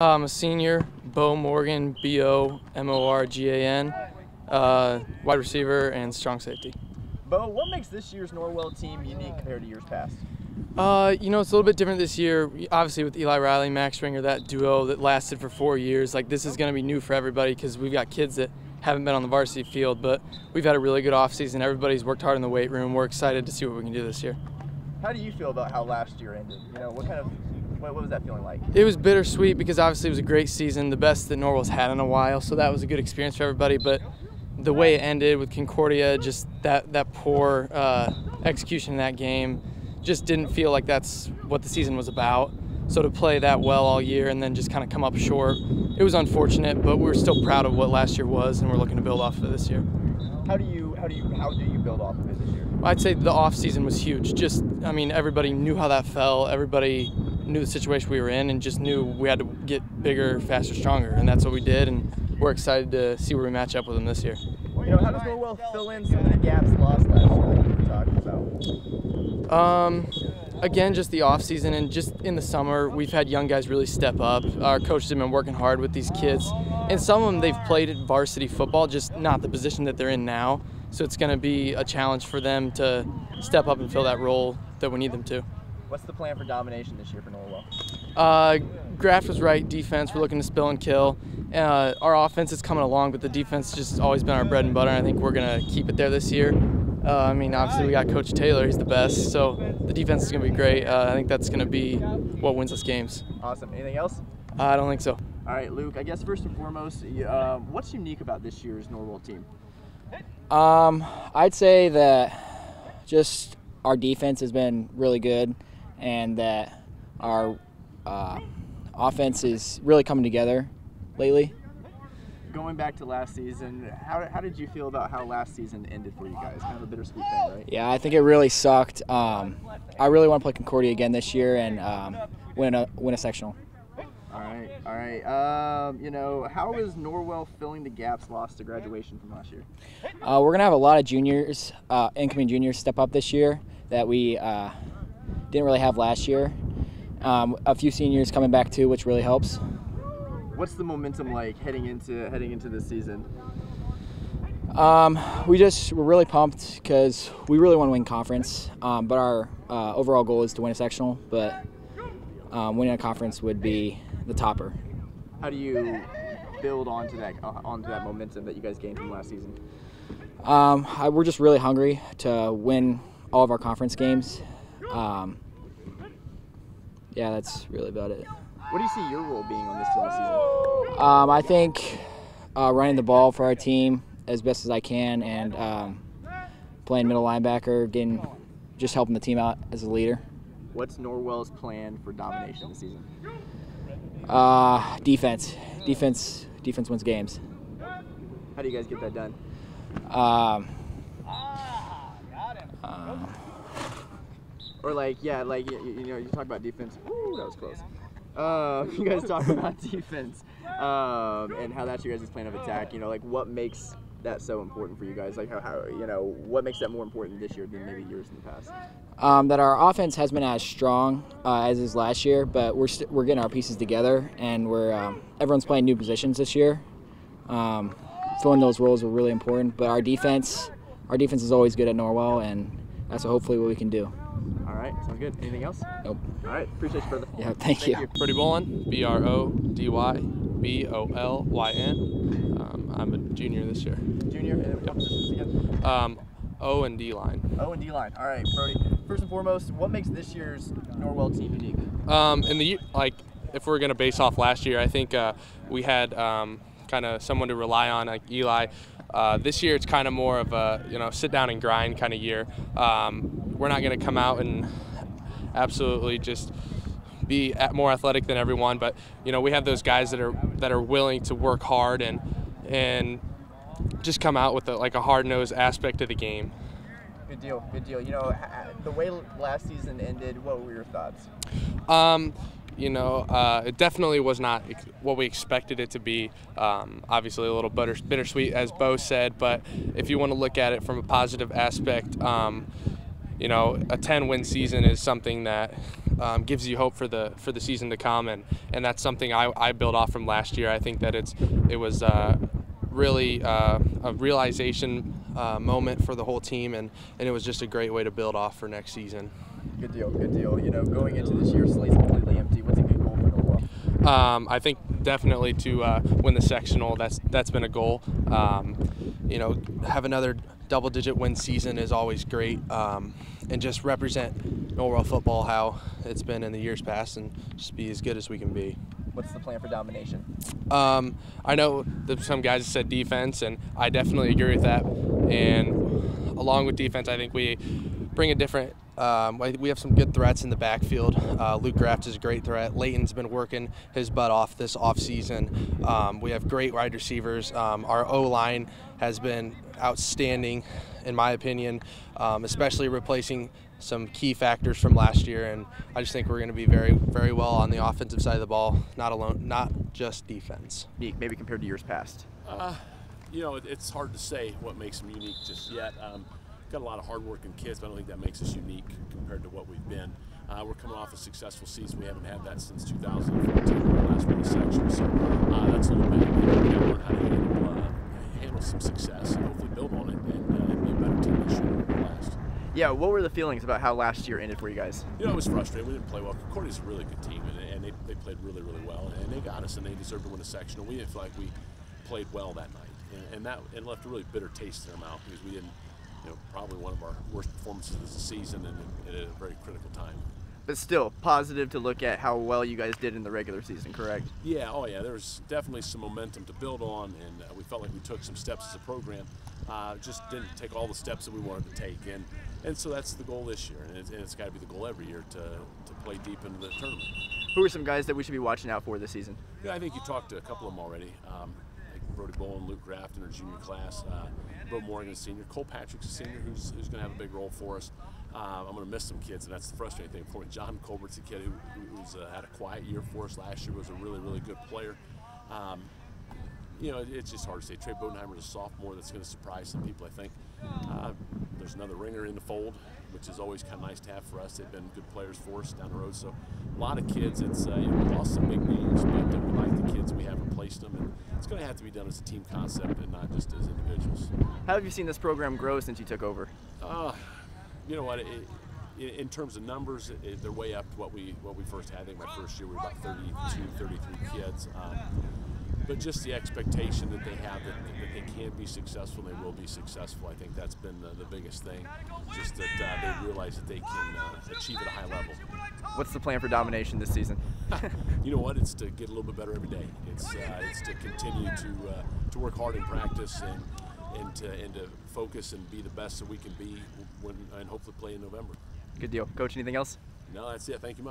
I'm a senior, Bo Morgan, B-O-M-O-R-G-A-N, wide receiver and strong safety. Bo, what makes this year's Norwell team unique compared to years past? You know, it's a little bit different this year. Obviously with Eli Riley, Max Stringer, that duo that lasted for 4 years, like this is going to be new for everybody because we've got kids that haven't been on the varsity field, but we've had a really good offseason. Everybody's worked hard in the weight room. We're excited to see what we can do this year. How do you feel about how last year ended? You know, what was that feeling like? It was bittersweet because obviously it was a great season, the best that Norwell's had in a while, so that was a good experience for everybody. But the way it ended with Concordia, just that poor execution in that game, just didn't feel like that's what the season was about. So to play that well all year and then just kind of come up short, it was unfortunate, but we're still proud of what last year was, and we're looking to build off of it this year. How do you build off of it this year? I'd say the off season was huge. Just, I mean, everybody knew how that fell. Everybody knew the situation we were in and just knew we had to get bigger, faster, stronger, and that's what we did. And we're excited to see where we match up with them this year. You know, how does Norwell fill in some of the gaps lost last year that you were talking about? Again, just the off season and just in the summer, we've had young guys really step up. Our coaches have been working hard with these kids, and some of them they've played at varsity football, just not the position that they're in now. So it's going to be a challenge for them to step up and fill that role that we need them to. What's the plan for domination this year for Norwell? Graft was right. Defense, we're looking to spill and kill. Our offense is coming along, but the defense has just always been our bread and butter. And I think we're going to keep it there this year. I mean, obviously we got Coach Taylor. He's the best. So the defense is going to be great. I think that's going to be what wins us games. Awesome. Anything else? I don't think so. All right, Luke, I guess first and foremost, what's unique about this year's Norwell team? I'd say that just our defense has been really good and that our offense is really coming together lately. Going back to last season, how did you feel about how last season ended for you guys? Kind of a bittersweet thing, right? Yeah, I think it really sucked. I really want to play Concordia again this year and win a sectional. All right. You know, how is Norwell filling the gaps lost to graduation from last year? We're going to have a lot of juniors, incoming juniors, step up this year that we didn't really have last year. A few seniors coming back too, which really helps. What's the momentum like heading into this season? We're really pumped because we really want to win conference, but our overall goal is to win a sectional, but winning a conference would be the topper. How do you build onto that momentum that you guys gained from last season? We're just really hungry to win all of our conference games. Yeah, that's really about it. What do you see your role being on this team this season? I think running the ball for our team as best as I can and playing middle linebacker, just helping the team out as a leader. What's Norwell's plan for domination this season? Defense. Defense wins games. How do you guys get that done? Or like, yeah, like you know, you talk about defense. Ooh, that was close. You guys talk about defense and how that's your guys' plan of attack. You know, like what makes that so important for you guys? Like how you know, what makes that more important this year than maybe years in the past? That our offense has been as strong as is last year, but we're getting our pieces together, and everyone's playing new positions this year. Filling those roles are really important, but our defense is always good at Norwell, and that's hopefully what we can do. All right, sounds good. Anything else? Nope. All right, appreciate you, brother. Yeah, thank you. Brody Bolyn, B-R-O-D-Y-B-O-L-Y-N. I'm a junior this year. Junior, and what positions again? O and D line. O and D line. All right, Brody. First and foremost, what makes this year's Norwell team unique? If we're gonna base off last year, I think we had kind of someone to rely on, like Eli. This year, it's kind of more of a sit down and grind kind of year. We're not gonna come out and absolutely just be more athletic than everyone, but we have those guys that are willing to work hard and just come out with a hard-nosed aspect of the game. Good deal, good deal. You know, the way last season ended, what were your thoughts? It definitely was not what we expected it to be. Obviously a little bittersweet, as Bo said, but if you want to look at it from a positive aspect, a 10-win season is something that gives you hope for the season to come, and that's something I built off from last year. I think that it was really a realization moment for the whole team, and it was just a great way to build off for next season. Good deal, good deal. You know, going into this year, slate's completely empty. What's a good goal for Norwell? I think definitely to win the sectional. That's been a goal. You know, have another double-digit win season is always great, and just represent Norwell football how it's been in the years past, and just be as good as we can be. What's the plan for domination? I know that some guys have said defense, and I definitely agree with that. And along with defense, I think we bring a different. We have some good threats in the backfield. Luke Graft is a great threat. Leighton's been working his butt off this offseason. We have great wide receivers. Our O-line has been outstanding, in my opinion, especially replacing some key factors from last year. And I just think we're going to be very, very well on the offensive side of the ball, not just defense. Maybe compared to years past. You know, it's hard to say what makes them unique just yet. Got a lot of hard-working kids, but I don't think that makes us unique compared to what we've been. We're coming off a successful season. We haven't had that since 2014, when we last won the section. So that's a little bit. We got to learn how to handle some success and hopefully build on it and be a better team this year than we were last. Yeah, what were the feelings about how last year ended for you guys? You know, it was frustrating. We didn't play well. Concordia's a really good team, and they played really, really well, and they got us, and they deserved to win a sectional. We didn't feel like we played well that night, and left a really bitter taste in our mouth because we didn't. You know, probably one of our worst performances of the season, and at a very critical time. But still, positive to look at how well you guys did in the regular season, correct? Yeah, oh yeah, there was definitely some momentum to build on, and we felt like we took some steps as a program. Just didn't take all the steps that we wanted to take, and so that's the goal this year, and it's got to be the goal every year to play deep into the tournament. Who are some guys that we should be watching out for this season? Yeah, I think you talked to a couple of them already. Like Brody Bolyn, Luke Graft in our junior class. Bo Morgan's a senior. Cole Patrick's a senior who's going to have a big role for us. I'm going to miss some kids, and that's the frustrating thing for me. John Colbert's a kid who's had a quiet year for us last year, was a really, really good player. You know, it's just hard to say. Trey Bodenheimer's a sophomore that's going to surprise some people, I think. There's another ringer in the fold, which is always kind of nice to have for us. They've been good players for us down the road. So a lot of kids. It's you know, we lost some big names, but we like the kids. We have replaced them, and it's going to have to be done as a team concept and not just as individuals. How have you seen this program grow since you took over? You know what? In terms of numbers, they're way up to what we first had. I think my first year we were about 32, 33 kids. But just the expectation that they have that they can be successful and they will be successful, I think that's been the biggest thing. Just that they realize that they can achieve at a high level. What's the plan for domination this season? You know what? It's to get a little bit better every day. It's to continue to work hard in practice and to focus and be the best that we can be and hopefully play in November. Good deal. Coach, anything else? No, that's it. Thank you much.